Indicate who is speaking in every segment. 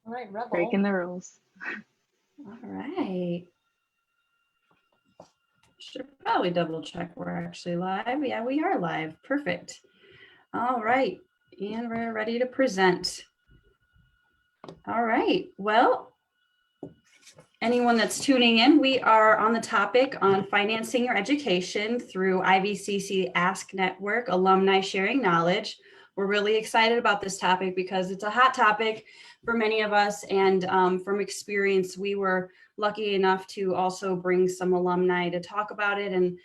Speaker 1: All right, Rebel.
Speaker 2: Breaking the rules.
Speaker 3: All right. Should probably double check we're actually live. Yeah, we are live. Perfect. All right. And we're ready to present. All right. Well, anyone that's tuning in, we are on the topic on financing your education through IVCC Ask Network, alumni sharing knowledge. We're really excited about this topic because it's a hot topic for many of us. And from experience, we were lucky enough to also bring some alumni to talk about it. And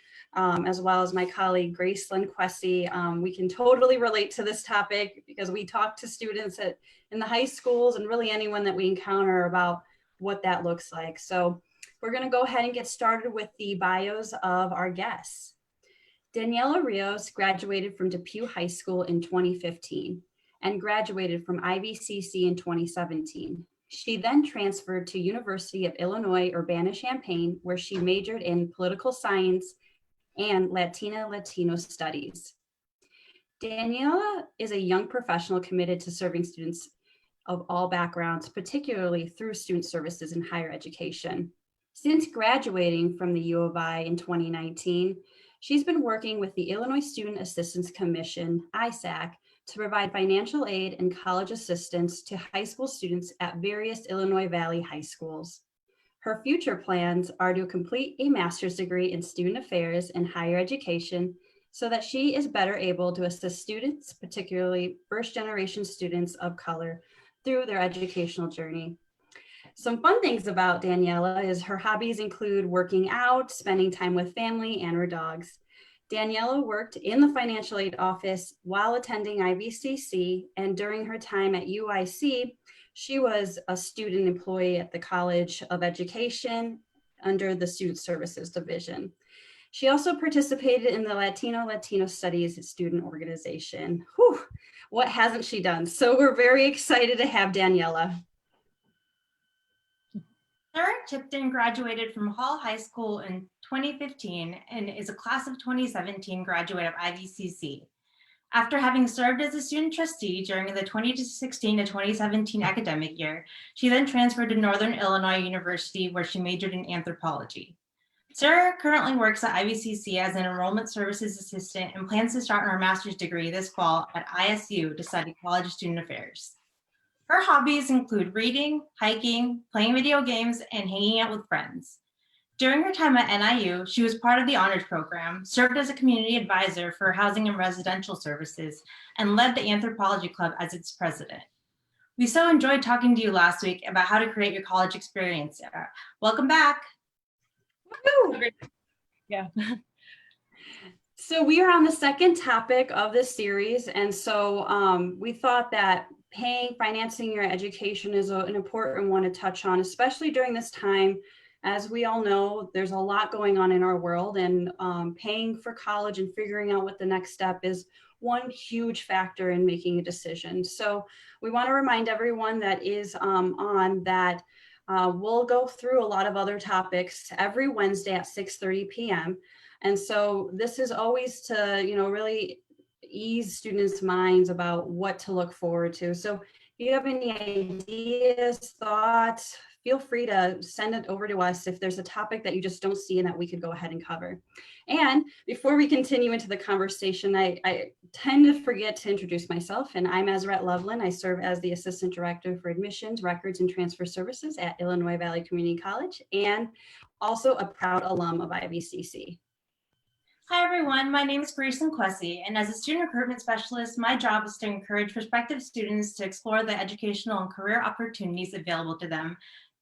Speaker 3: as well as my colleague, Gracelyn Quessy, we can totally relate to this topic because we talk to students in the high schools and really anyone that we encounter about what that looks like. So we're going to go ahead and get started with the bios of our guests. Daniela Rios graduated from Depew High School in 2015 and graduated from IVCC in 2017. She then transferred to University of Illinois Urbana-Champaign, where she majored in political science and Latino studies. Daniela is a young professional committed to serving students of all backgrounds, particularly through student services in higher education. Since graduating from the U of I in 2019, she's been working with the Illinois Student Assistance Commission, ISAC, to provide financial aid and college assistance to high school students at various Illinois Valley high schools. Her future plans are to complete a master's degree in student affairs and higher education so that she is better able to assist students, particularly first-generation students of color, through their educational journey. Some fun things about Daniela is her hobbies include working out, spending time with family, and her dogs. Daniela worked in the financial aid office while attending IVCC, and during her time at UIC, she was a student employee at the College of Education under the Student Services Division. She also participated in the Latino Studies student organization. Whew, what hasn't she done? So we're very excited to have Daniela.
Speaker 4: Sarah Tipton graduated from Hall High School in 2015 and is a class of 2017 graduate of IVCC. After having served as a student trustee during the 2016 to 2017 academic year, she then transferred to Northern Illinois University, where she majored in anthropology. Sarah currently works at IVCC as an enrollment services assistant and plans to start her master's degree this fall at ISU to study college student affairs. Her hobbies include reading, hiking, playing video games, and hanging out with friends. During her time at NIU, she was part of the honors program, served as a community advisor for housing and residential services, and led the anthropology club as its president. We so enjoyed talking to you last week about how to create your college experience, Sarah. Welcome back.
Speaker 1: Yeah.
Speaker 3: So we are on the second topic of this series. And so we thought that financing your education is an important one to touch on, especially during this time. As we all know, there's a lot going on in our world, and paying for college and figuring out what the next step is one huge factor in making a decision. So we want to remind everyone that is on that we'll go through a lot of other topics every Wednesday at 6:30 p.m. And so this is always to, really ease students' minds about what to look forward to. So if you have any ideas, thoughts, feel free to send it over to us if there's a topic that you just don't see and that we could go ahead and cover. And before we continue into the conversation, I tend to forget to introduce myself, and I'm Ezrat Loveland. I serve as the Assistant Director for Admissions, Records, and Transfer Services at Illinois Valley Community College, and also a proud alum of IVCC.
Speaker 4: Hi, everyone. My name is Gracelyn Quessy, and as a student recruitment specialist, my job is to encourage prospective students to explore the educational and career opportunities available to them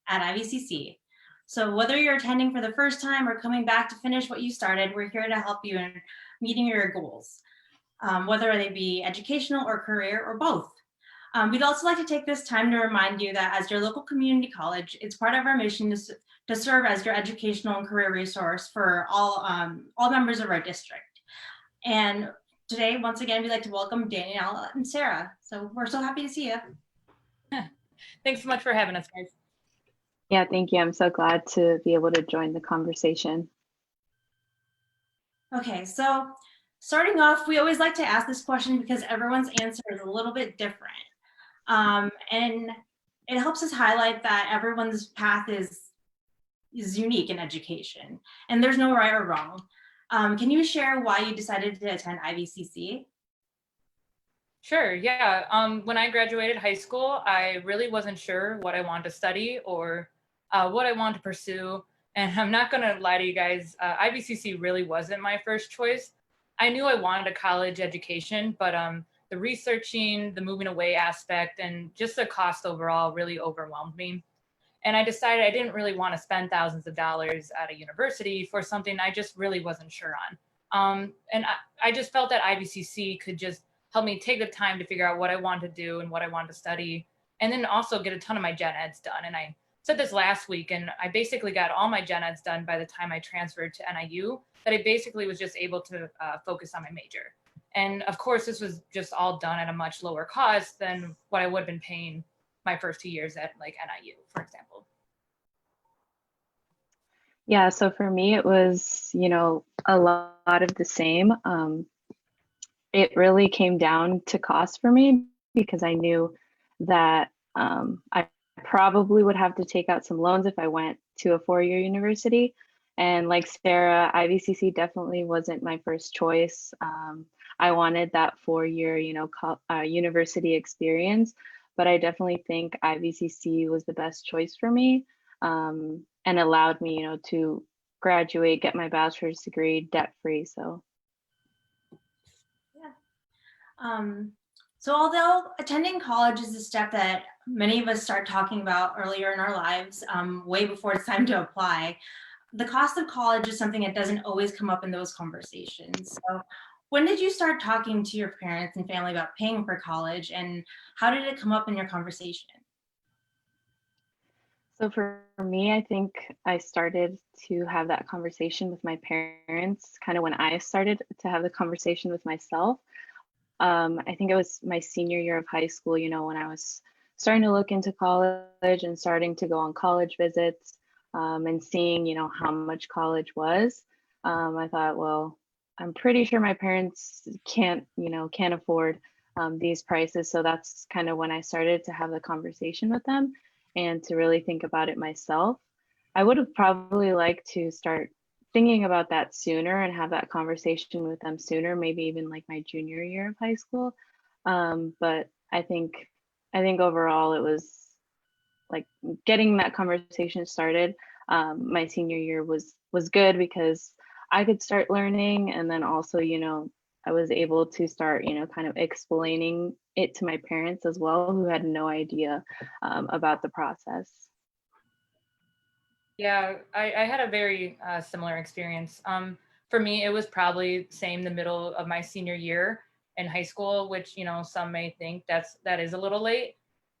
Speaker 4: at IVCC. So whether you're attending for the first time or coming back to finish what you started, we're here to help you in meeting your goals, whether they be educational or career or both. We'd also like to take this time to remind you that as your local community college, it's part of our mission to serve as your educational and career resource for all members of our district. And today, once again, we'd like to welcome Daniela and Sarah. So we're so happy to see you.
Speaker 1: Thanks so much for having us, guys.
Speaker 2: Yeah, thank you. I'm so glad to be able to join the conversation.
Speaker 4: Okay, so starting off, we always like to ask this question because everyone's answer is a little bit different. And it helps us highlight that everyone's path is unique in education, and there's no right or wrong. Can you share why you decided to attend IVCC?
Speaker 1: Sure, yeah. When I graduated high school, I really wasn't sure what I wanted to study or what I wanted to pursue. And I'm not going to lie to you guys, IVCC really wasn't my first choice. I knew I wanted a college education, but the researching, the moving away aspect, and just the cost overall really overwhelmed me. And I decided I didn't really want to spend thousands of dollars at a university for something I just really wasn't sure on. And I just felt that IVCC could just help me take the time to figure out what I wanted to do and what I wanted to study, and then also get a ton of my gen eds done. And I said this last week, and I basically got all my gen eds done by the time I transferred to NIU, that I basically was just able to focus on my major. And of course, this was just all done at a much lower cost than what I would have been paying my first 2 years at like NIU, for example.
Speaker 2: Yeah, so for me, it was, a lot of the same. It really came down to cost for me because I knew that I probably would have to take out some loans if I went to a four-year university. And like Sarah, IVCC definitely wasn't my first choice. I wanted that four-year, university experience, but I definitely think IVCC was the best choice for me, and allowed me, to graduate, get my bachelor's degree debt-free. So.
Speaker 4: So although attending college is a step that many of us start talking about earlier in our lives, way before it's time to apply, the cost of college is something that doesn't always come up in those conversations. So when did you start talking to your parents and family about paying for college, and how did it come up in your conversation?
Speaker 2: So for me, I think I started to have that conversation with my parents kind of when I started to have the conversation with myself. I think it was my senior year of high school, when I was starting to look into college and starting to go on college visits, and seeing, how much college was. I thought, well, I'm pretty sure my parents can't afford these prices. So that's kind of when I started to have the conversation with them and to really think about it myself. I would have probably liked to start thinking about that sooner and have that conversation with them sooner, maybe even like my junior year of high school. But I think overall it was like getting that conversation started. My senior year was good because I could start learning, and then also, I was able to start, kind of explaining it to my parents as well, who had no idea about the process.
Speaker 1: Yeah, I had a very similar experience. For me, it was probably same the middle of my senior year in high school, which some may think that is a little late.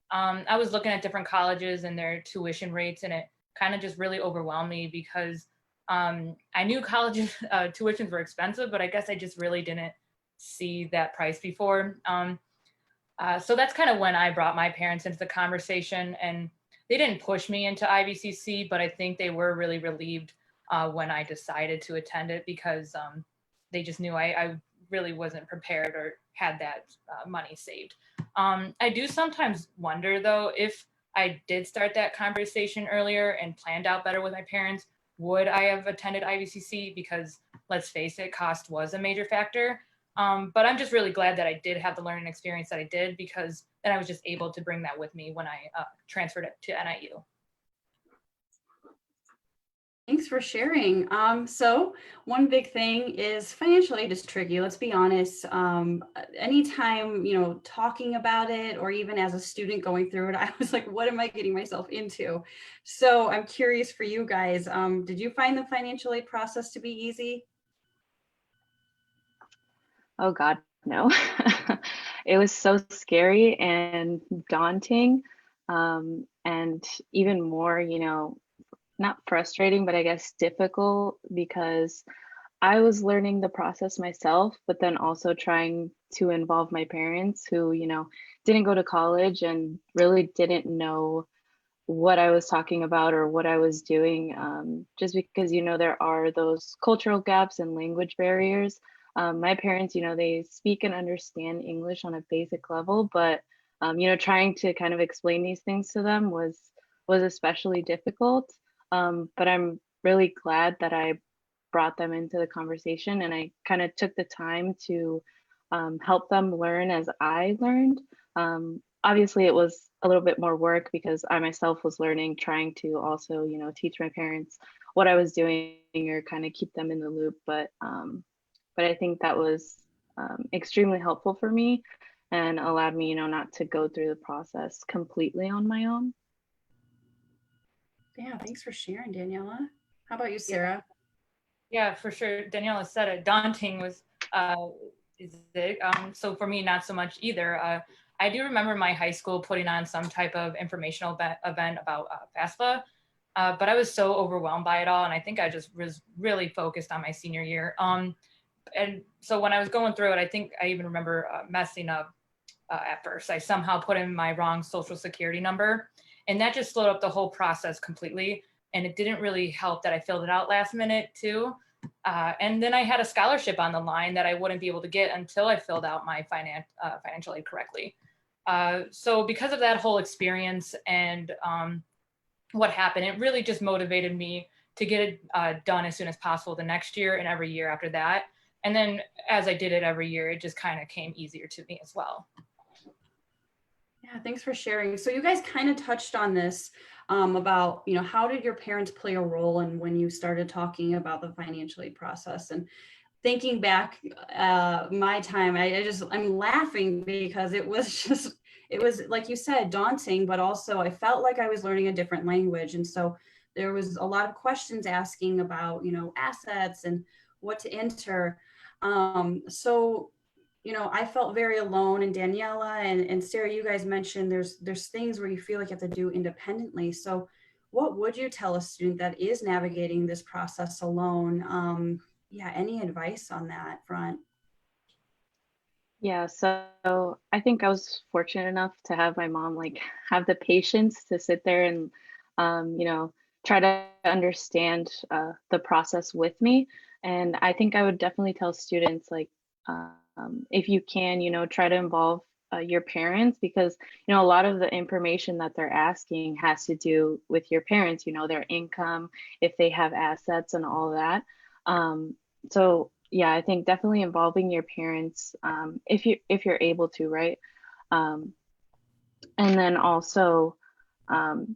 Speaker 1: I was looking at different colleges and their tuition rates, and it kind of just really overwhelmed me because I knew college tuitions were expensive, but I guess I just really didn't see that price before. So that's kind of when I brought my parents into the conversation, and they didn't push me into IVCC, but I think they were really relieved when I decided to attend it because they just knew I really wasn't prepared or had that money saved. I do sometimes wonder, though, if I did start that conversation earlier and planned out better with my parents, would I have attended IVCC? Because let's face it, cost was a major factor. But I'm just really glad that I did have the learning experience that I did, because then I was just able to bring that with me when I transferred it to NIU.
Speaker 3: Thanks for sharing. So one big thing is financial aid is tricky. Let's be honest. Anytime, talking about it, or even as a student going through it, I was like, what am I getting myself into? So I'm curious for you guys. Did you find the financial aid process to be easy?
Speaker 2: Oh God, no. It was so scary and daunting, and even more, not frustrating, but I guess difficult, because I was learning the process myself, but then also trying to involve my parents who, didn't go to college and really didn't know what I was talking about or what I was doing, just because, there are those cultural gaps and language barriers. My parents, they speak and understand English on a basic level, but trying to kind of explain these things to them was especially difficult. But I'm really glad that I brought them into the conversation and I kind of took the time to help them learn as I learned. Obviously, it was a little bit more work because I myself was learning, trying to also, teach my parents what I was doing or kind of keep them in the loop. But I think that was extremely helpful for me and allowed me, not to go through the process completely on my own.
Speaker 3: Yeah, thanks for sharing, Daniela. How about you, Sarah?
Speaker 1: Yeah, for sure. Daniela said it. Daunting was is it? So for me, not so much either. I do remember my high school putting on some type of informational event about FAFSA, but I was so overwhelmed by it all, and I think I just was really focused on my senior year. And so when I was going through it, I think I even remember messing up at first. I somehow put in my wrong social security number, and that just slowed up the whole process completely. And it didn't really help that I filled it out last minute too. And then I had a scholarship on the line that I wouldn't be able to get until I filled out my financial aid correctly. So because of that whole experience and what happened, it really just motivated me to get it done as soon as possible the next year and every year after that. And then as I did it every year, it just kind of came easier to me as well.
Speaker 3: Yeah, thanks for sharing. So you guys kind of touched on this about, how did your parents play a role in when you started talking about the financial aid process? And thinking back, my time, I'm laughing because it was like you said, daunting, but also I felt like I was learning a different language. And so there was a lot of questions asking about, assets and what to enter. So I felt very alone, and Daniela and Sarah, you guys mentioned there's things where you feel like you have to do independently. So what would you tell a student that is navigating this process alone? Yeah, any advice on that front?
Speaker 2: Yeah, so I think I was fortunate enough to have my mom like have the patience to sit there and try to understand the process with me. And I think I would definitely tell students like if you can, try to involve your parents because a lot of the information that they're asking has to do with your parents, their income, if they have assets and all that. So yeah, I think definitely involving your parents if you're able to, right? Um, and then also um,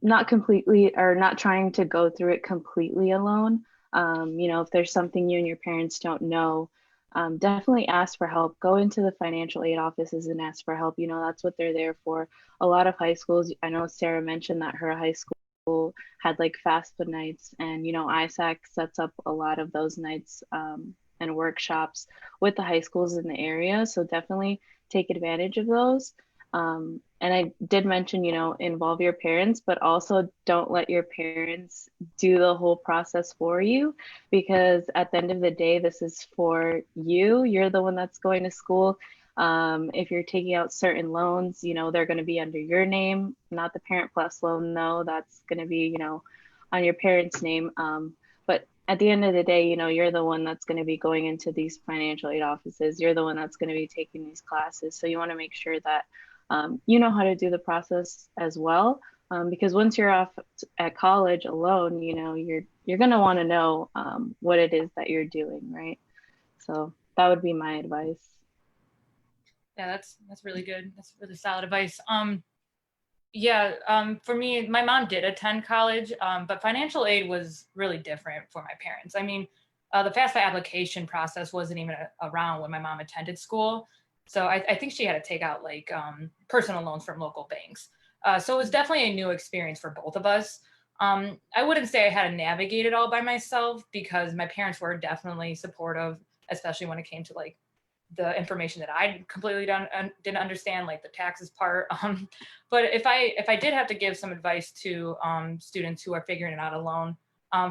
Speaker 2: not completely or not trying to go through it completely alone. If there's something you and your parents don't know, definitely ask for help. Go into the financial aid offices and ask for help. That's what they're there for. A lot of high schools, I know Sarah mentioned that her high school had like FAFSA nights, and ISAC sets up a lot of those nights and workshops with the high schools in the area. So definitely take advantage of those. And I did mention, involve your parents, but also don't let your parents do the whole process for you, because at the end of the day, this is for you. You're the one that's going to school. If you're taking out certain loans, they're going to be under your name, not the Parent Plus loan, though. That's going to be, on your parents' name. But at the end of the day, you're the one that's going to be going into these financial aid offices. You're the one that's going to be taking these classes. So you want to make sure that you know how to do the process as well, because once you're off at college alone, you're going to want to know what it is that you're doing, right? So that would be my advice.
Speaker 1: Yeah, that's really good. That's really solid advice. For me, my mom did attend college, but financial aid was really different for my parents. I mean, the FAFSA application process wasn't even around when my mom attended school. So I think she had to take out like personal loans from local banks. So it was definitely a new experience for both of us. I wouldn't say I had to navigate it all by myself because my parents were definitely supportive, especially when it came to like the information that I completely didn't understand, like the taxes part. But if I did have to give some advice to students who are figuring it out alone,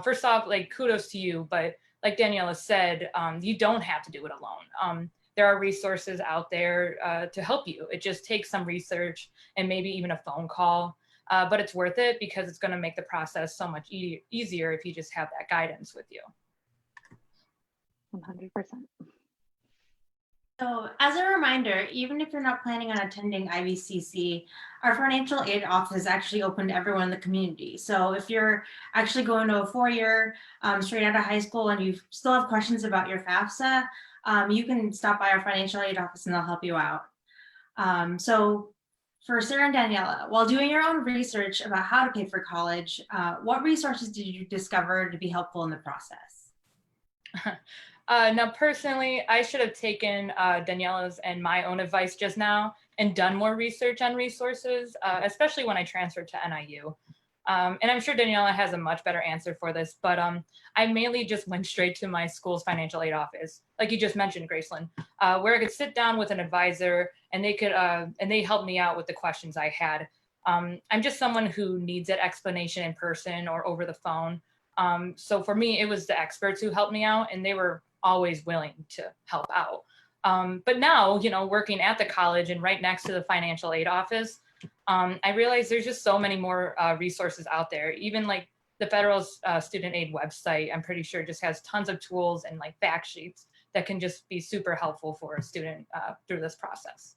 Speaker 1: first off, like kudos to you, but like Daniela said, you don't have to do it alone. There are resources out there to help you. It just takes some research and maybe even a phone call, but it's worth it because it's going to make the process so much easier if you just have that guidance with you.
Speaker 2: 100%.
Speaker 4: So as a reminder, even if you're not planning on attending IVCC, our financial aid office is actually open to everyone in the community. So if you're actually going to a four-year straight out of high school and you still have questions about your FAFSA, you can stop by our financial aid office and they'll help you out. So for Sarah and Daniela, while doing your own research about how to pay for college, what resources did you discover to be helpful in the process?
Speaker 1: Now, personally, I should have taken Daniela's and my own advice just now and done more research on resources, especially when I transferred to NIU. And I'm sure Daniela has a much better answer for this, but I mainly just went straight to my school's financial aid office, like you just mentioned, Graceland, where I could sit down with an advisor and they helped me out with the questions I had. I'm just someone who needs that explanation in person or over the phone. So for me, it was the experts who helped me out, and they were always willing to help out. But now, working at the college and right next to the financial aid office, I realize there's just so many more resources out there. Even like the federal student aid website, I'm pretty sure just has tons of tools and like fact sheets that can just be super helpful for a student through this process.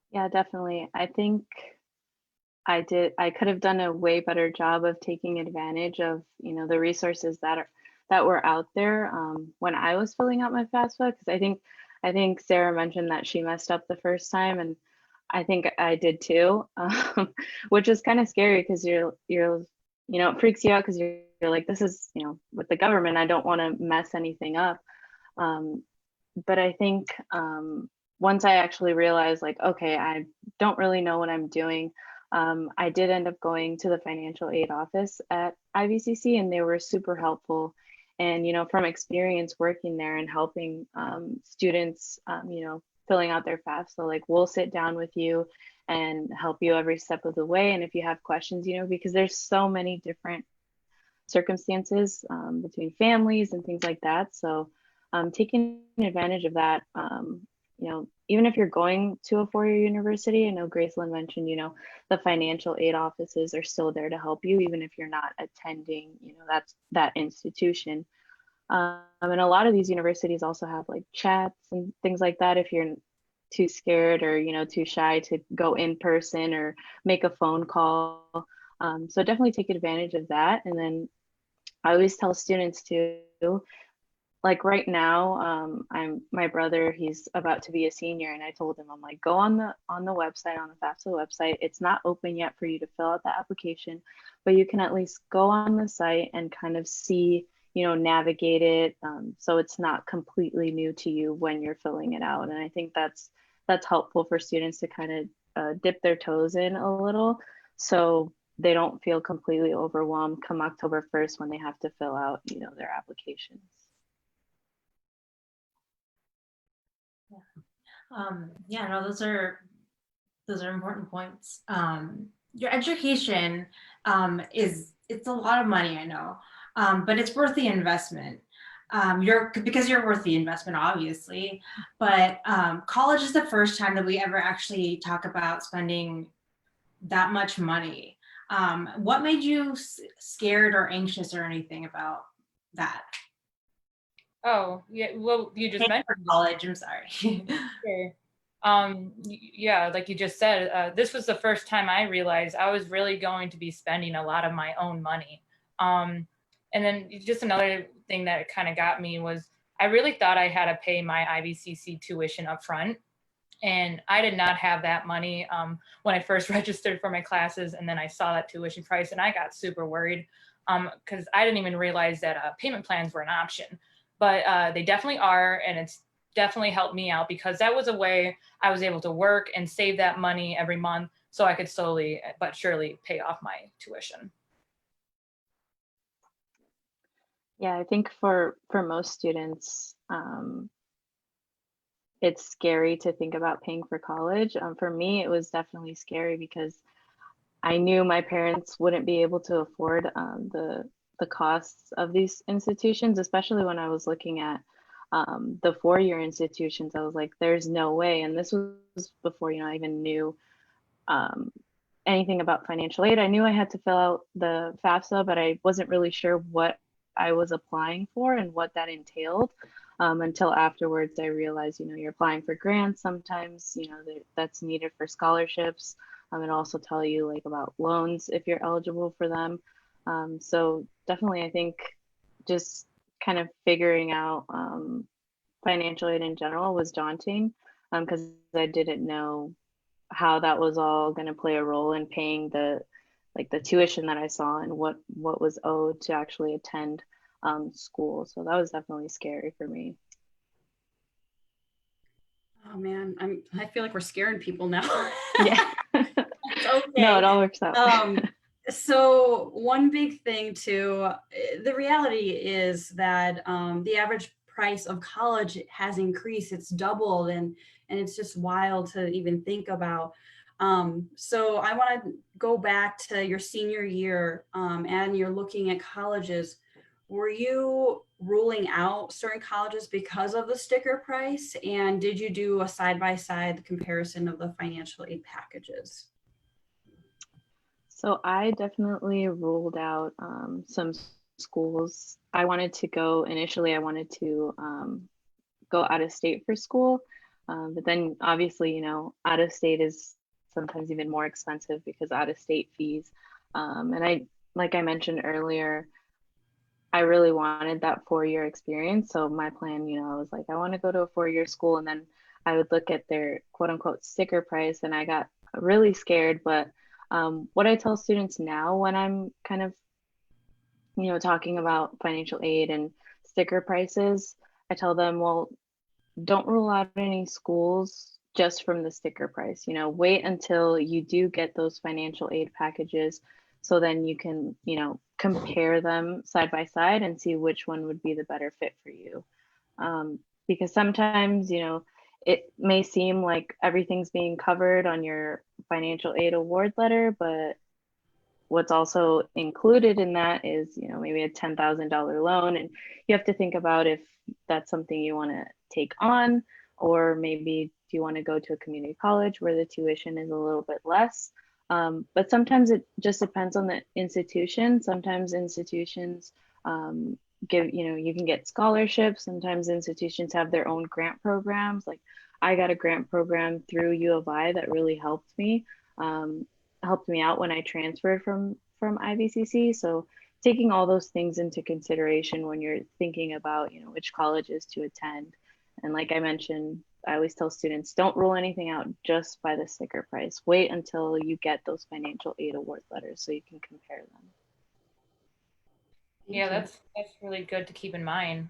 Speaker 2: Yeah, definitely. I think I could have done a way better job of taking advantage of, the resources that were out there when I was filling out my FAFSA, because I think Sarah mentioned that she messed up the first time, and I think I did too, which is kind of scary because it freaks you out because you're like, this is, with the government, I don't want to mess anything up. But I think once I actually realized, like, okay, I don't really know what I'm doing, I did end up going to the financial aid office at IVCC, and they were super helpful. And, from experience working there and helping students, filling out their FAFSA, like, we'll sit down with you and help you every step of the way. And if you have questions, because there's so many different circumstances between families and things like that. So taking advantage of that, even if you're going to a four-year university, I know Graceland mentioned, the financial aid offices are still there to help you, even if you're not attending, that institution. And a lot of these universities also have like chats and things like that if you're too scared or, too shy to go in person or make a phone call. So definitely take advantage of that. And then I always tell students too, like right now, my brother, he's about to be a senior, and I told him, I'm like, go on the website, on the FAFSA website. It's not open yet for you to fill out the application, but you can at least go on the site and kind of see, navigate it. So it's not completely new to you when you're filling it out. And I think that's helpful for students to kind of dip their toes in a little, so they don't feel completely overwhelmed come October 1st when they have to fill out, their applications.
Speaker 4: No, those are important points. Your education it's a lot of money, I know, but it's worth the investment. Because you're worth the investment, obviously, but college is the first time that we ever actually talk about spending that much money. What made you scared or anxious or anything about that?
Speaker 1: Oh, yeah. Well, you just mentioned
Speaker 4: college. I'm sorry.
Speaker 1: Sure. Yeah, like you just said, this was the first time I realized I was really going to be spending a lot of my own money. And then just another thing that kind of got me was I really thought I had to pay my IVCC tuition up front. And I did not have that money when I first registered for my classes. And then I saw that tuition price and I got super worried because I didn't even realize that payment plans were an option. But they definitely are, and it's definitely helped me out because that was a way I was able to work and save that money every month so I could slowly but surely pay off my tuition.
Speaker 2: Yeah, I think for most students, it's scary to think about paying for college. For me, it was definitely scary because I knew my parents wouldn't be able to afford the costs of these institutions, especially when I was looking at the four-year institutions. I was like, there's no way. And this was before, I even knew anything about financial aid. I knew I had to fill out the FAFSA, but I wasn't really sure what I was applying for and what that entailed. until afterwards I realized, you're applying for grants sometimes, that's needed for scholarships. And also tell you like about loans if you're eligible for them. So definitely, I think just kind of figuring out financial aid in general was daunting because I didn't know how that was all going to play a role in paying the tuition that I saw and what was owed to actually attend school. So that was definitely scary for me.
Speaker 3: Oh man, I feel like we're scaring people now.
Speaker 2: Yeah.
Speaker 3: Okay.
Speaker 2: No, it all works out.
Speaker 3: So one big thing too, the reality is that the average price of college has increased. It's doubled, and it's just wild to even think about. So I want to go back to your senior year, and you're looking at colleges. Were you ruling out certain colleges because of the sticker price? And did you do a side-by-side comparison of the financial aid packages?
Speaker 2: So I definitely ruled out some schools. Initially, I wanted to go out of state for school. But then obviously, out of state is sometimes even more expensive because out of state fees. Like I mentioned earlier, I really wanted that 4-year experience. So my plan, I was like, I want to go to a 4-year school, and then I would look at their quote unquote sticker price, and I got really scared. But what I tell students now when I'm kind of, talking about financial aid and sticker prices, I tell them, well, don't rule out any schools just from the sticker price. Wait until you do get those financial aid packages, so then you can, compare them side by side and see which one would be the better fit for you. Because sometimes, it may seem like everything's being covered on your financial aid award letter, but what's also included in that is, maybe a $10,000 loan. And you have to think about if that's something you want to take on, or maybe do you want to go to a community college where the tuition is a little bit less. But sometimes it just depends on the institution. Sometimes institutions give, you can get scholarships. Sometimes institutions have their own grant programs. Like I got a grant program through U of I that really helped me out when I transferred from IVCC. So taking all those things into consideration when you're thinking about, which colleges to attend. And like I mentioned, I always tell students, don't rule anything out just by the sticker price. Wait until you get those financial aid award letters so you can compare them.
Speaker 1: Yeah, that's really good to keep in mind.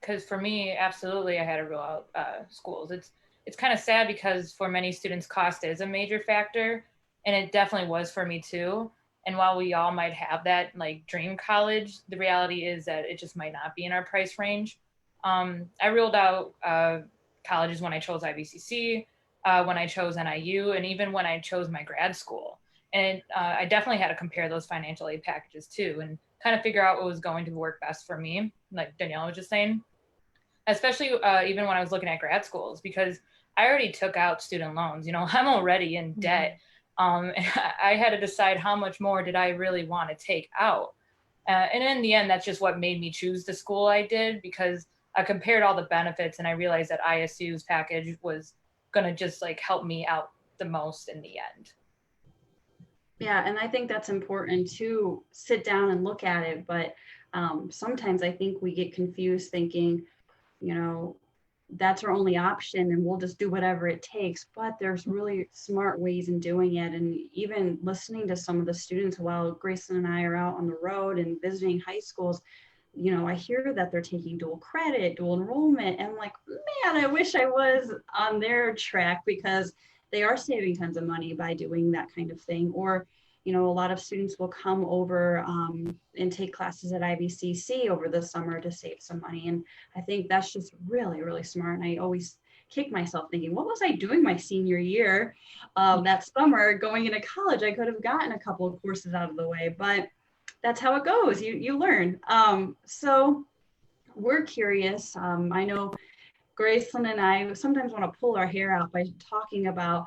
Speaker 1: Because for me, absolutely, I had to rule out schools. It's kind of sad because for many students, cost is a major factor, and it definitely was for me too. And while we all might have that like dream college, the reality is that it just might not be in our price range. I ruled out colleges when I chose IVCC, when I chose NIU, and even when I chose my grad school. And I definitely had to compare those financial aid packages too, and kind of figure out what was going to work best for me, like Danielle was just saying, especially even when I was looking at grad schools, because I already took out student loans. I'm already in debt. And I had to decide how much more did I really want to take out. And in the end, that's just what made me choose the school I did, because I compared all the benefits and I realized that ISU's package was going to just like help me out the most in the end.
Speaker 3: Yeah, and I think that's important to sit down and look at it. But sometimes I think we get confused thinking, that's our only option and we'll just do whatever it takes. But there's really smart ways in doing it. And even listening to some of the students while Grayson and I are out on the road and visiting high schools, I hear that they're taking dual credit, dual enrollment. And I'm like, man, I wish I was on their track, because they are saving tons of money by doing that kind of thing. Or, a lot of students will come over and take classes at IVCC over the summer to save some money. And I think that's just really, really smart. And I always kick myself thinking, what was I doing my senior year that summer going into college? I could have gotten a couple of courses out of the way, but that's how it goes. You learn. So we're curious. I know Graceland and I sometimes want to pull our hair out by talking about,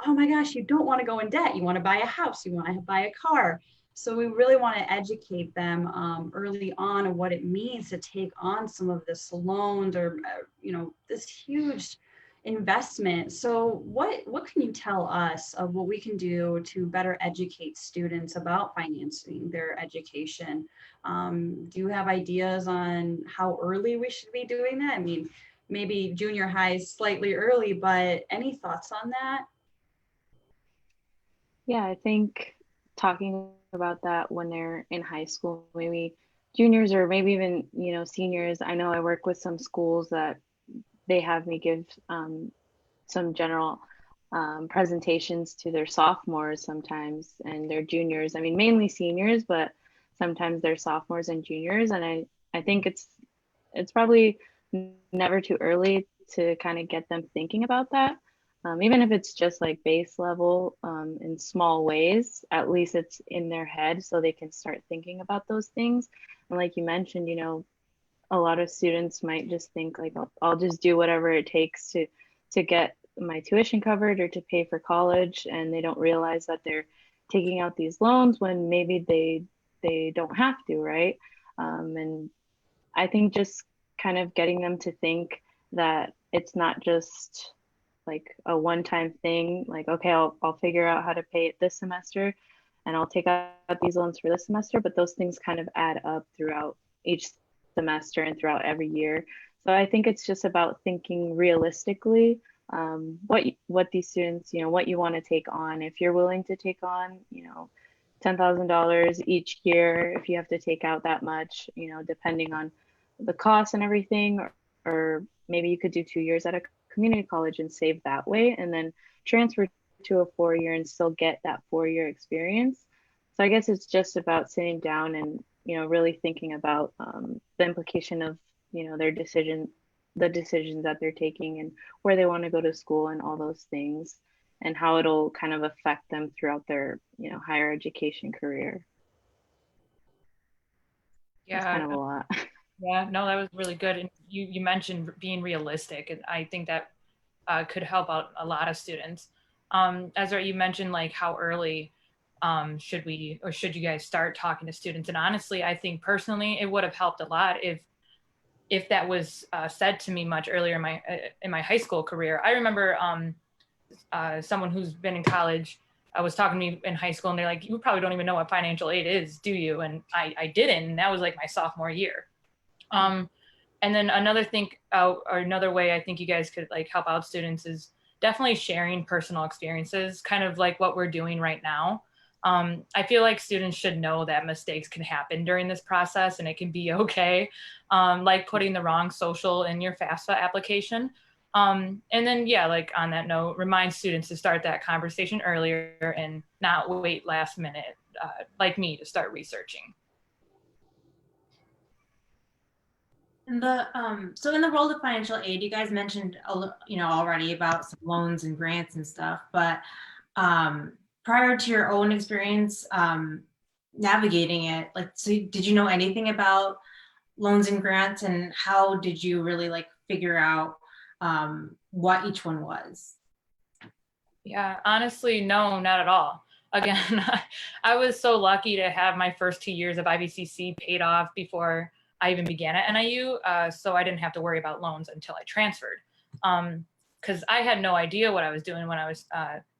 Speaker 3: oh my gosh, you don't want to go in debt. You want to buy a house. You want to buy a car. So we really want to educate them early on of what it means to take on some of this loans or, this huge investment. So what can you tell us of what we can do to better educate students about financing their education? Do you have ideas on how early we should be doing that? I mean, maybe junior high is slightly early, but any thoughts on that?
Speaker 2: Yeah, I think talking about that when they're in high school, maybe juniors or maybe even, seniors. I know I work with some schools that they have me give some general presentations to their sophomores sometimes and their juniors. I mean, mainly seniors, but sometimes they're sophomores and juniors. And I think it's probably never too early to kind of get them thinking about that. Even if it's just like base level in small ways, at least it's in their head so they can start thinking about those things. And like you mentioned, a lot of students might just think like, I'll just do whatever it takes to get my tuition covered or to pay for college, and they don't realize that they're taking out these loans when maybe they don't have to, right? And I think just kind of getting them to think that it's not just like a one-time thing, like, okay, I'll figure out how to pay it this semester and I'll take out these loans for this semester, but those things kind of add up throughout each semester and throughout every year. So I think it's just about thinking realistically, what these students, what you want to take on. If you're willing to take on, $10,000 each year, if you have to take out that much, depending on the cost and everything, or maybe you could do 2 years at a community college and save that way, and then transfer to a 4-year and still get that 4-year experience. So I guess it's just about sitting down and, really thinking about the implication of, their the decisions that they're taking and where they want to go to school and all those things, and how it'll kind of affect them throughout their, higher education career. That's kind of
Speaker 1: Yeah.
Speaker 2: a lot.
Speaker 1: Yeah, no, that was really good. And you mentioned being realistic, and I think that could help out a lot of students. Ezra, you mentioned like how early should we or should you guys start talking to students? And honestly, I think personally it would have helped a lot if that was said to me much earlier in my high school career. I remember someone who's been in college was talking to me in high school, and they're like, "You probably don't even know what financial aid is, do you?" And I didn't, and that was like my sophomore year. And then another thing, or another way I think you guys could like help out students is definitely sharing personal experiences, kind of like what we're doing right now. I feel like students should know that mistakes can happen during this process and it can be okay, like putting the wrong social in your FAFSA application. And then, yeah, like on that note, remind students to start that conversation earlier and not wait last minute, like me, to start researching.
Speaker 4: So in the world of financial aid, you guys mentioned already about some loans and grants and stuff, but prior to your own experience navigating it, like, so did you know anything about loans and grants, and how did you really like figure out what each one was?
Speaker 1: Yeah, honestly, no, not at all. Again, I was so lucky to have my first 2 years of IVCC paid off before I even began at NIU, so I didn't have to worry about loans until I transferred. Because I had no idea what I was doing when I was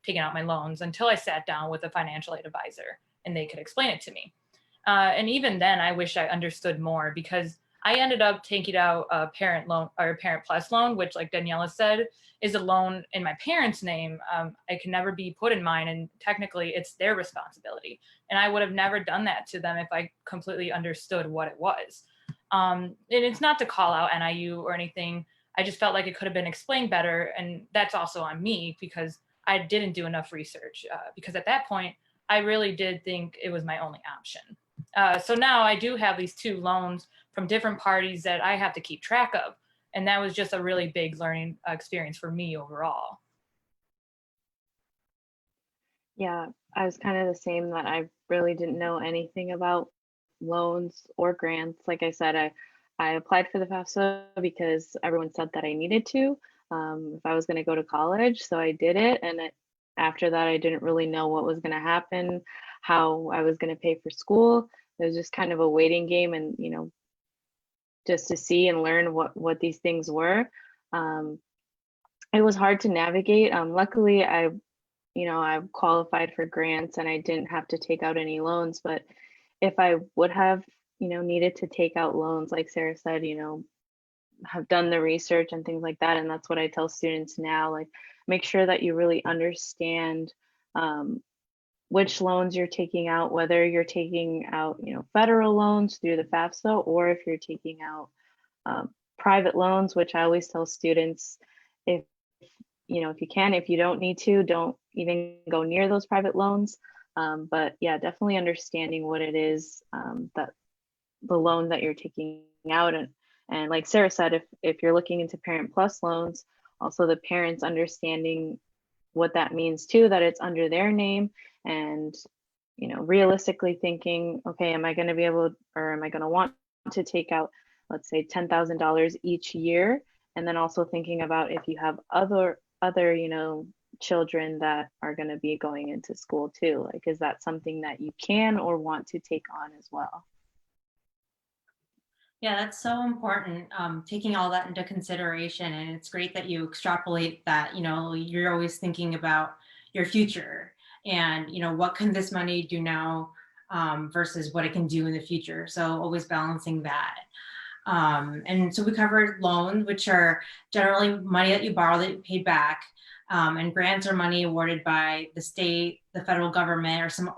Speaker 1: taking out my loans until I sat down with a financial aid advisor and they could explain it to me. And even then, I wish I understood more, because I ended up taking out a parent loan or a Parent Plus loan, which, like Daniela said, is a loan in my parents' name. It can never be put in mine, and technically it's their responsibility. And I would have never done that to them if I completely understood what it was. And it's not to call out NIU or anything. I just felt like it could have been explained better. And that's also on me because I didn't do enough research, because at that point, I really did think it was my only option. So now I do have these 2 loans from different parties that I have to keep track of. And that was just a really big learning experience for me overall.
Speaker 2: Yeah, I was kind of the same, that I really didn't know anything about loans or grants. Like I said, I applied for the FAFSA because everyone said that I needed to, if I was going to go to college. So I did it, and after that, I didn't really know what was going to happen, how I was going to pay for school. It was just kind of a waiting game, and just to see and learn what these things were. Um, it was hard to navigate. Luckily, I qualified for grants and I didn't have to take out any loans. But if I would have, needed to take out loans, like Sarah said, have done the research and things like that. And that's what I tell students now, like, make sure that you really understand which loans you're taking out, whether you're taking out, federal loans through the FAFSA, or if you're taking out private loans, which I always tell students, if if you can, if you don't need to, don't even go near those private loans. But yeah, definitely understanding what it is, that the loan that you're taking out. And like Sarah said, if you're looking into Parent Plus loans, also the parents understanding what that means too, that it's under their name, and realistically thinking, okay, am I going to be able, or am I going to want to take out, let's say, $10,000 each year? And then also thinking about if you have other children that are going to be going into school too, like, is that something that you can or want to take on as well?
Speaker 4: Yeah, that's so important, taking all that into consideration. And it's great that you extrapolate that, you're always thinking about your future and, what can this money do now, versus what it can do in the future. So always balancing that. And so we covered loans, which are generally money that you borrow that you pay back. And grants are money awarded by the state, the federal government, or some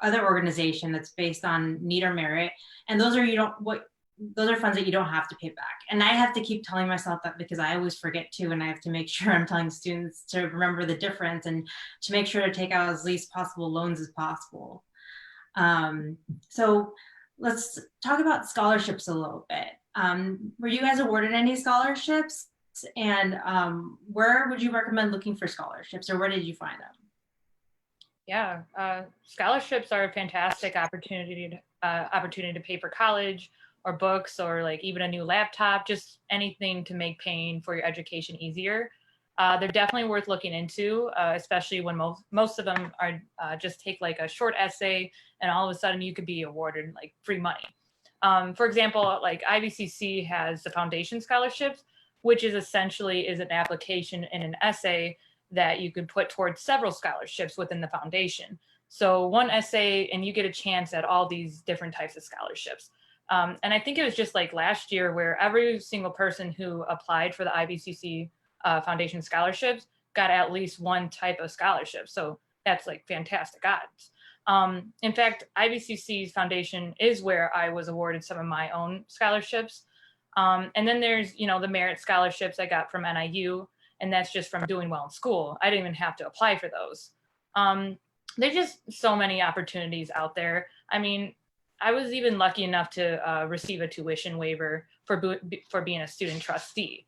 Speaker 4: other organization that's based on need or merit. And those are funds that you don't have to pay back. And I have to keep telling myself that, because I always forget to, and I have to make sure I'm telling students to remember the difference and to make sure to take out as least possible loans as possible. So let's talk about scholarships a little bit. Were you guys awarded any scholarships? And where would you recommend looking for scholarships, or where did you find them?
Speaker 1: Yeah, scholarships are a fantastic opportunity to pay for college or books, or like even a new laptop, just anything to make paying for your education easier. They're definitely worth looking into, especially when most of them are just take like a short essay, and all of a sudden you could be awarded like free money. For example, like IVCC has the foundation scholarships, which is essentially an application and an essay that you could put towards several scholarships within the foundation. So one essay and you get a chance at all these different types of scholarships. And I think it was just like last year where every single person who applied for the IVCC foundation scholarships got at least one type of scholarship. So that's like fantastic odds. In fact, IVCC's foundation is where I was awarded some of my own scholarships. And then there's, the merit scholarships I got from NIU, and that's just from doing well in school. I didn't even have to apply for those. There's just so many opportunities out there. I mean, I was even lucky enough to receive a tuition waiver for being a student trustee.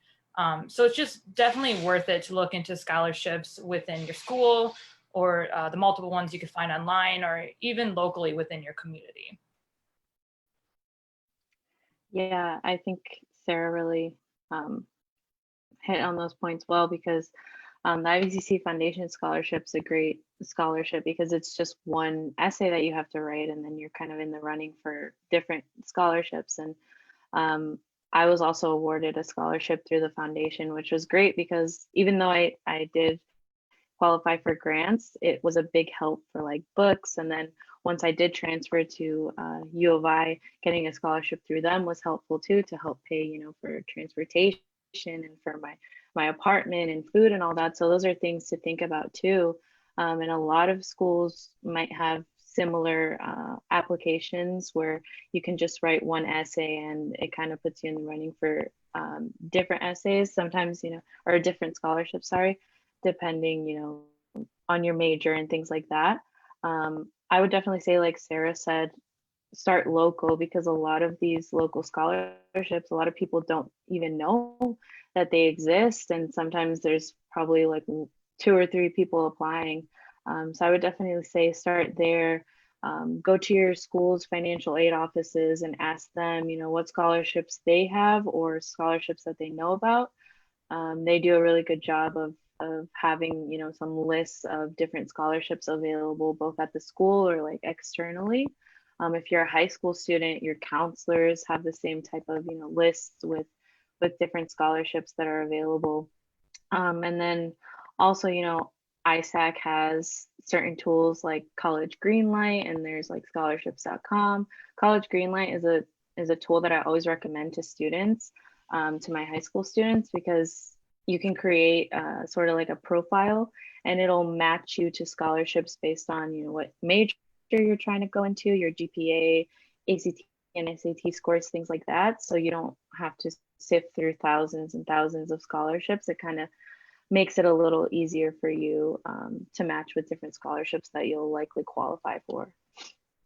Speaker 1: So it's just definitely worth it to look into scholarships within your school, or the multiple ones you could find online, or even locally within your community.
Speaker 2: Yeah, I think Sarah really hit on those points well, because the IVCC Foundation Scholarship is a great scholarship because it's just one essay that you have to write, and then you're kind of in the running for different scholarships. And I was also awarded a scholarship through the foundation, which was great because even though I did qualify for grants, it was a big help for like books. And then once I did transfer to U of I, getting a scholarship through them was helpful too, to help pay, for transportation and for my apartment and food and all that. So those are things to think about too. And a lot of schools might have similar applications where you can just write one essay and it kind of puts you in the running for different essays sometimes, or different scholarships, sorry, depending, on your major and things like that. I would definitely say, like Sarah said, start local, because a lot of these local scholarships, a lot of people don't even know that they exist. And sometimes there's probably like 2 or 3 people applying. So I would definitely say start there. Go to your school's financial aid offices and ask them, what scholarships they have or scholarships that they know about. They do a really good job of of having, you know, some lists of different scholarships available both at the school or like externally. If you're a high school student, your counselors have the same type of, you know, lists with different scholarships that are available. And then also, you know, ISAC has certain tools like College Greenlight, and there's like scholarships.com. College Greenlight is a tool that I always recommend to students, to my high school students, because you can create sort of like a profile, and it'll match you to scholarships based on, you know, what major you're trying to go into, your GPA, ACT and SAT scores, things like that. So you don't have to sift through thousands and thousands of scholarships. It kind of makes it a little easier for you to match with different scholarships that you'll likely qualify for.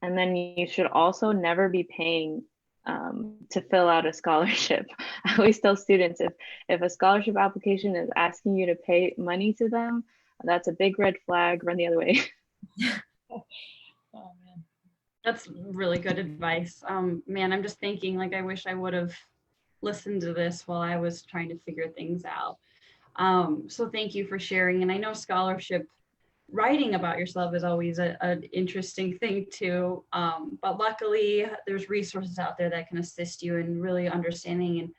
Speaker 2: And then you should also never be paying to fill out a scholarship. I always tell students, if a scholarship application is asking you to pay money to them, that's a big red flag. Run the other way.
Speaker 1: Oh man.
Speaker 3: That's really good advice. Man, I'm just thinking, like, I wish I would have listened to this while I was trying to figure things out. So thank you for sharing. And I know scholarship writing about yourself is always an interesting thing too. But luckily there's resources out there that can assist you in really understanding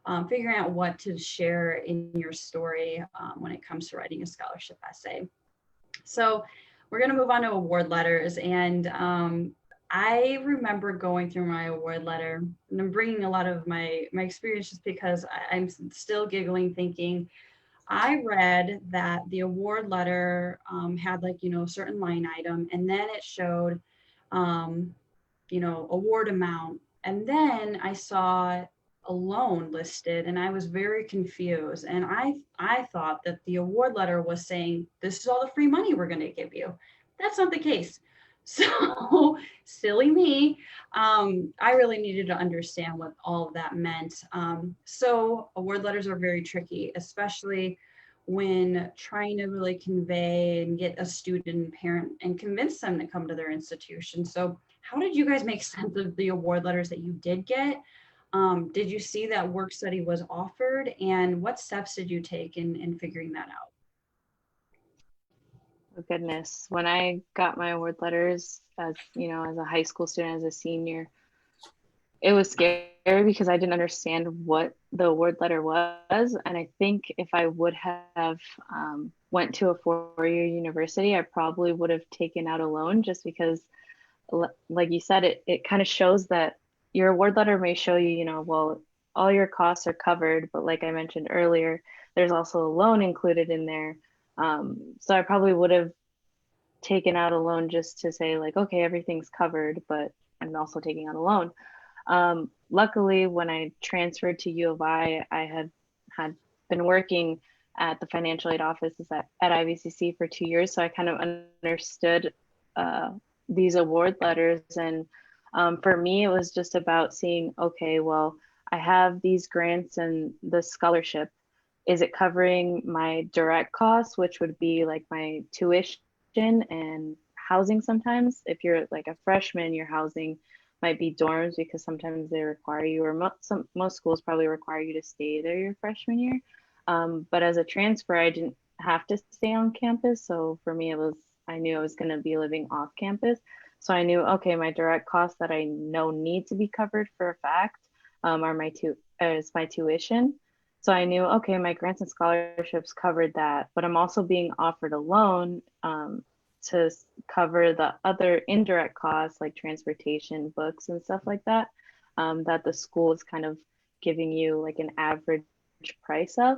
Speaker 3: and figuring out what to share in your story when it comes to writing a scholarship essay. So we're going to move on to award letters. And I remember going through my award letter, and I'm bringing a lot of my experience just because I'm still giggling, thinking, I read that the award letter had, like, you know, a certain line item, and then it showed, you know, award amount. And then I saw a loan listed, and I was very confused. And I thought that the award letter was saying, this is all the free money we're going to give you. That's not the case. So silly me. I really needed to understand what all of that meant. So award letters are very tricky, especially when trying to really convey and get a student parent and convince them to come to their institution. So how did you guys make sense of the award letters that you did get? Did you see that work study was offered, and what steps did you take in figuring that out?
Speaker 2: Oh, goodness. When I got my award letters as, you know, as a high school student, as a senior, it was scary because I didn't understand what the award letter was. And I think if I would have went to a four-year university, I probably would have taken out a loan, just because, like you said, it kind of shows that your award letter may show you, you know, well, all your costs are covered, but like I mentioned earlier, there's also a loan included in there. So I probably would have taken out a loan just to say, like, okay, everything's covered, but I'm also taking out a loan. Luckily, when I transferred to U of I had been working at the financial aid offices at IVCC for 2 years. So I kind of understood these award letters. And for me, it was just about seeing, okay, well, I have these grants and the scholarship. Is it covering my direct costs, which would be like my tuition and housing sometimes? If you're like a freshman, your housing might be dorms because sometimes they require you, or most schools probably require you to stay there your freshman year. But as a transfer, I didn't have to stay on campus. So for me, I knew I was going to be living off campus. So I knew, okay, my direct costs that I know need to be covered for a fact are is my tuition. So I knew, okay, my grants and scholarships covered that, but I'm also being offered a loan to cover the other indirect costs like transportation, books, and stuff like that, that the school is kind of giving you like an average price of.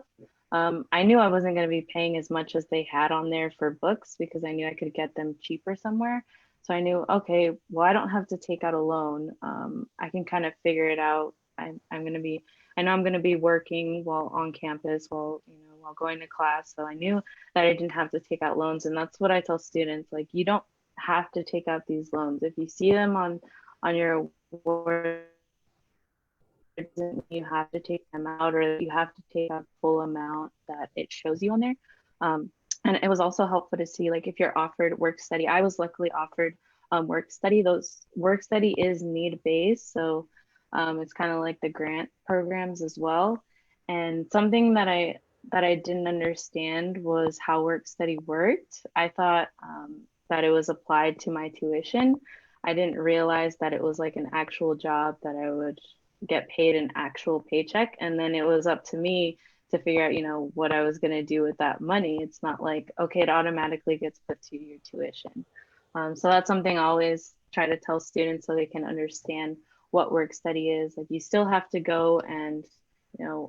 Speaker 2: I knew I wasn't going to be paying as much as they had on there for books because I knew I could get them cheaper somewhere. So I knew, okay, well, I don't have to take out a loan. I can kind of figure it out. I know I'm going to be working while on campus, while going to class. So I knew that I didn't have to take out loans. And that's what I tell students, like, you don't have to take out these loans. If you see them on your award, you have to take them out, or you have to take out full amount that it shows you on there. And it was also helpful to see, like, if you're offered work study. I was luckily offered work study. Those work study is need-based. So it's kind of like the grant programs as well. And something that that I didn't understand was how work study worked. I thought that it was applied to my tuition. I didn't realize that it was like an actual job that I would get paid an actual paycheck. And then it was up to me to figure out, what I was going to do with that money. It's not like, okay, it automatically gets put to your tuition. So that's something I always try to tell students so they can understand what work study is. Like you still have to go and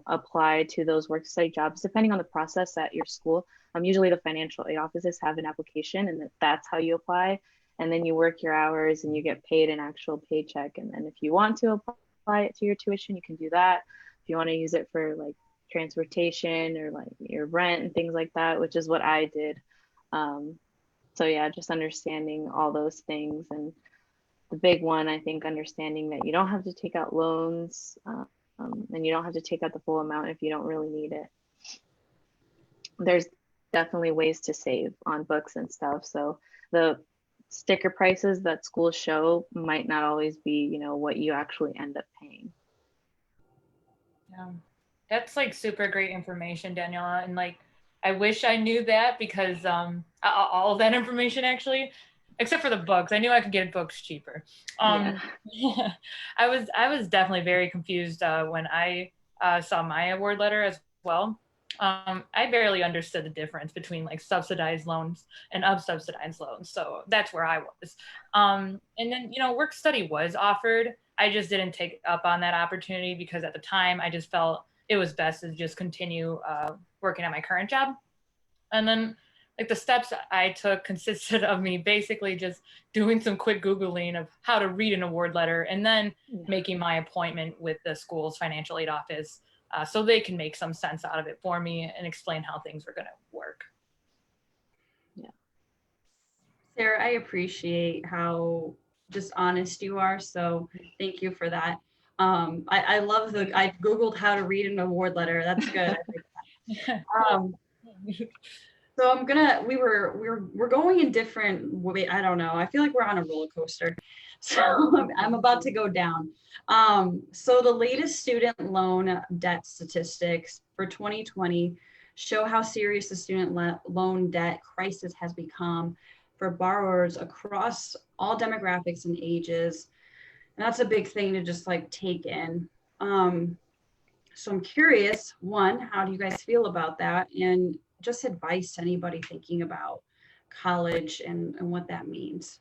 Speaker 2: apply to those work study jobs depending on the process at your school. Usually the financial aid offices have an application and that's how you apply. And then you work your hours and you get paid an actual paycheck. And then if you want to apply it to your tuition, you can do that. If you want to use it for like transportation or like your rent and things like that, which is what I did. So yeah, just understanding all those things. And the big one, I think, understanding that you don't have to take out loans and you don't have to take out the full amount if you don't really need it. There's definitely ways to save on books and stuff. So the sticker prices that schools show might not always be, what you actually end up paying.
Speaker 1: Yeah, that's like super great information, Daniela. And like, I wish I knew that because all of that information actually, except for the books, I knew I could get books cheaper.
Speaker 2: Yeah.
Speaker 1: I was definitely very confused when I saw my award letter as well. I barely understood the difference between like subsidized loans and unsubsidized loans. So that's where I was. And then, work study was offered. I just didn't take up on that opportunity because at the time I just felt it was best to just continue working at my current job. And then like the steps I took consisted of me basically just doing some quick Googling of how to read an award letter and then making my appointment with the school's financial aid office so they can make some sense out of it for me and explain how things are going to work.
Speaker 2: Yeah.
Speaker 3: Sarah, I appreciate how just honest you are. So thank you for that. I love I Googled how to read an award letter. That's good. So we're going in different way. I don't know. I feel like we're on a roller coaster. So I'm about to go down. So the latest student loan debt statistics for 2020 show how serious the student loan debt crisis has become for borrowers across all demographics and ages. And that's a big thing to just like take in. So I'm curious, one, how do you guys feel about that? And just advice to anybody thinking about college and what that means.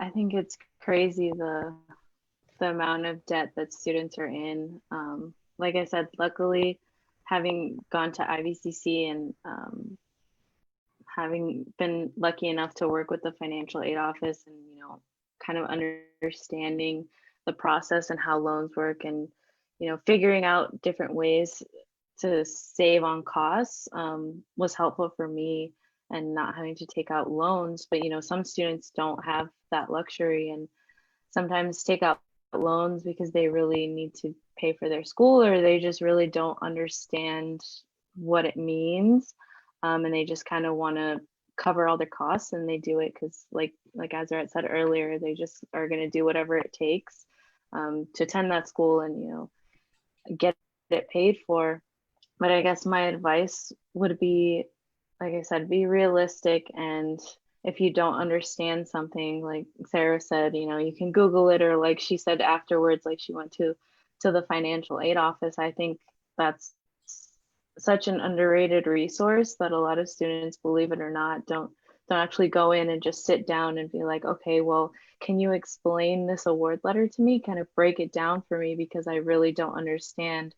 Speaker 2: I think it's crazy the amount of debt that students are in. Like I said, luckily, having gone to IVCC and having been lucky enough to work with the financial aid office and kind of understanding the process and how loans work and figuring out different ways to save on costs was helpful for me and not having to take out loans. But some students don't have that luxury and sometimes take out loans because they really need to pay for their school or they just really don't understand what it means and they just kind of want to cover all their costs and they do it because like Azarette said earlier, they just are going to do whatever it takes to attend that school and get it paid for. But I guess my advice would be, like I said, be realistic. And if you don't understand something, like Sarah said, you can Google it, or like she said afterwards, like she went to the financial aid office. I think that's such an underrated resource that a lot of students, believe it or not, don't actually go in and just sit down and be like, okay, well, can you explain this award letter to me? Kind of break it down for me because I really don't understand.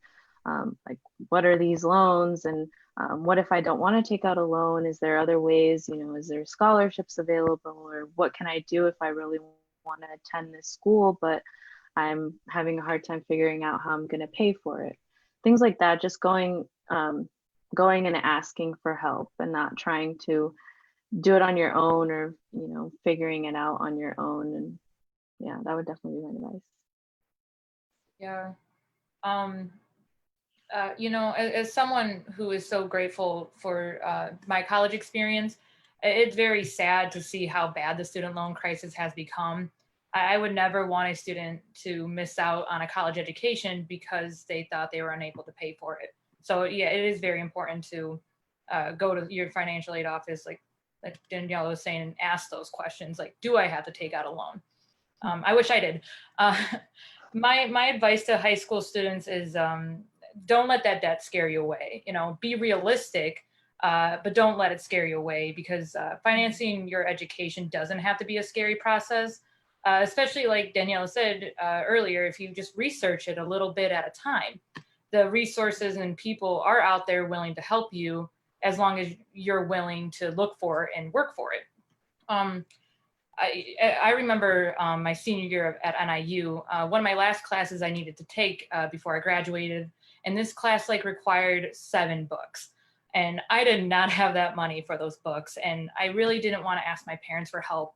Speaker 2: Like, what are these loans and what if I don't want to take out a loan? Is there other ways, is there scholarships available, or what can I do if I really want to attend this school, but I'm having a hard time figuring out how I'm going to pay for it? Things like that, just going and asking for help and not trying to do it on your own or, figuring it out on your own. And yeah, that would definitely be my advice.
Speaker 1: Yeah. As someone who is so grateful for my college experience, it's very sad to see how bad the student loan crisis has become. I would never want a student to miss out on a college education because they thought they were unable to pay for it. So yeah, it is very important to go to your financial aid office, like Danielle was saying, and ask those questions, like, do I have to take out a loan? I wish I did. My advice to high school students is don't let that debt scare you away. Be realistic, but don't let it scare you away, because financing your education doesn't have to be a scary process. Especially like Danielle said earlier, if you just research it a little bit at a time, the resources and people are out there willing to help you, as long as you're willing to look for it and work for it. I remember my senior year at NIU, one of my last classes I needed to take before I graduated, and this class required 7 books. And I did not have that money for those books, and I really didn't want to ask my parents for help.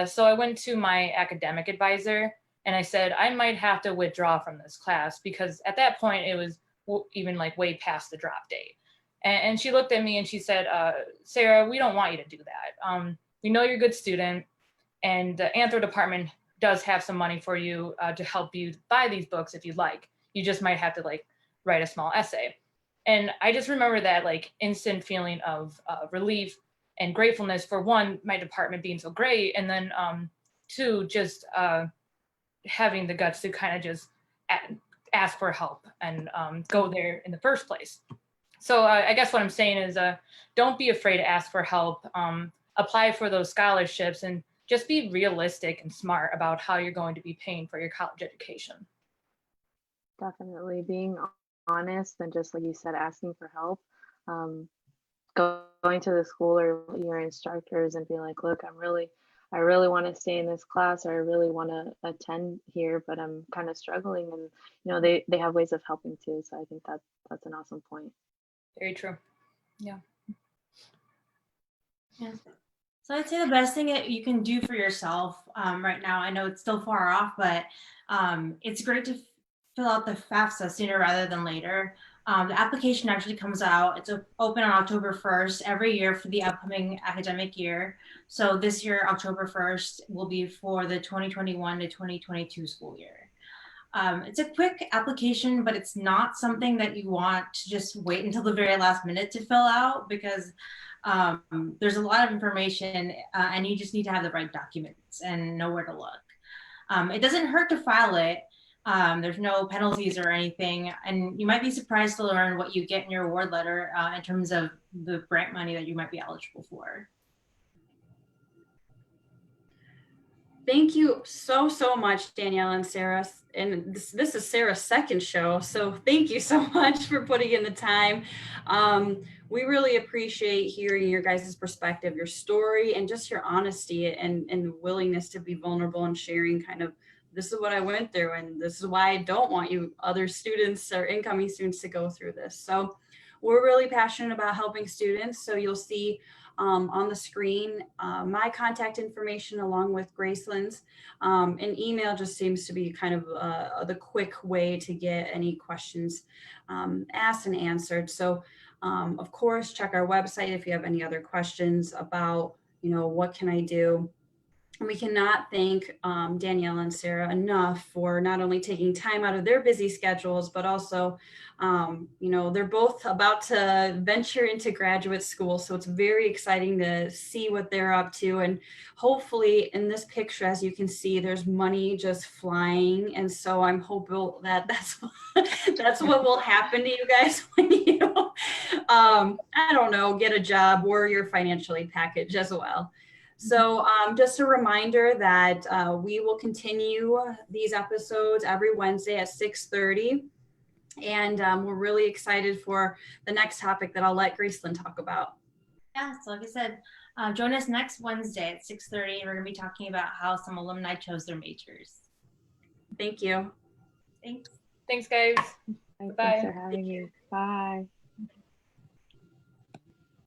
Speaker 1: So I went to my academic advisor and I said, I might have to withdraw from this class, because at that point it was even way past the drop date. And she looked at me and she said, Sarah, we don't want you to do that. We know you're a good student, and the Anthro department does have some money for you to help you buy these books if you'd like. You just might have to write a small essay. And I just remember that instant feeling of relief and gratefulness for, one, my department being so great, and then 2, just having the guts to kind of just ask for help and go there in the first place. So I guess what I'm saying is don't be afraid to ask for help, apply for those scholarships, and just be realistic and smart about how you're going to be paying for your college education.
Speaker 2: Definitely being honest and, just like you said, asking for help. Going to the school or your instructors and being like, look, I really want to stay in this class, or I really want to attend here, but I'm kind of struggling. And they have ways of helping too. So I think that's an awesome point.
Speaker 1: Very true. Yeah.
Speaker 4: So I'd say the best thing that you can do for yourself right now, I know it's still far off, but it's great to fill out the FAFSA sooner rather than later. The application actually comes out. It's open on October 1st every year for the upcoming academic year. So this year, October 1st, will be for the 2021 to 2022 school year. It's a quick application, but it's not something that you want to just wait until the very last minute to fill out, because there's a lot of information and you just need to have the right documents and know where to look. It doesn't hurt to file it. There's no penalties or anything, and you might be surprised to learn what you get in your award letter in terms of the grant money that you might be eligible for.
Speaker 3: Thank you so much, Danielle and Sarah. And this is Sarah's second show, so thank you so much for putting in the time. We really appreciate hearing your guys' perspective, your story, and just your honesty and willingness to be vulnerable and sharing kind of, this is what I went through, and this is why I don't want you other students or incoming students to go through this. So we're really passionate about helping students. So you'll see on the screen my contact information along with Graceland's. An email just seems to be kind of the quick way to get any questions asked and answered. So of course, check our website if you have any other questions about, what can I do? We cannot thank Danielle and Sarah enough for not only taking time out of their busy schedules, but also, they're both about to venture into graduate school. So it's very exciting to see what they're up to. And hopefully in this picture, as you can see, there's money just flying. And so I'm hopeful that that's what will happen to you guys when you, I don't know, get a job or your financial aid package as well. So just a reminder that we will continue these episodes every Wednesday at 6:30. And we're really excited for the next topic that I'll let Graceland talk about.
Speaker 4: Yeah, so like I said, join us next Wednesday at 6:30. We're going to be talking about how some alumni chose their majors.
Speaker 3: Thank you.
Speaker 4: Thanks.
Speaker 1: Thanks, guys.
Speaker 2: Thanks
Speaker 1: Bye.
Speaker 2: for having me. Bye.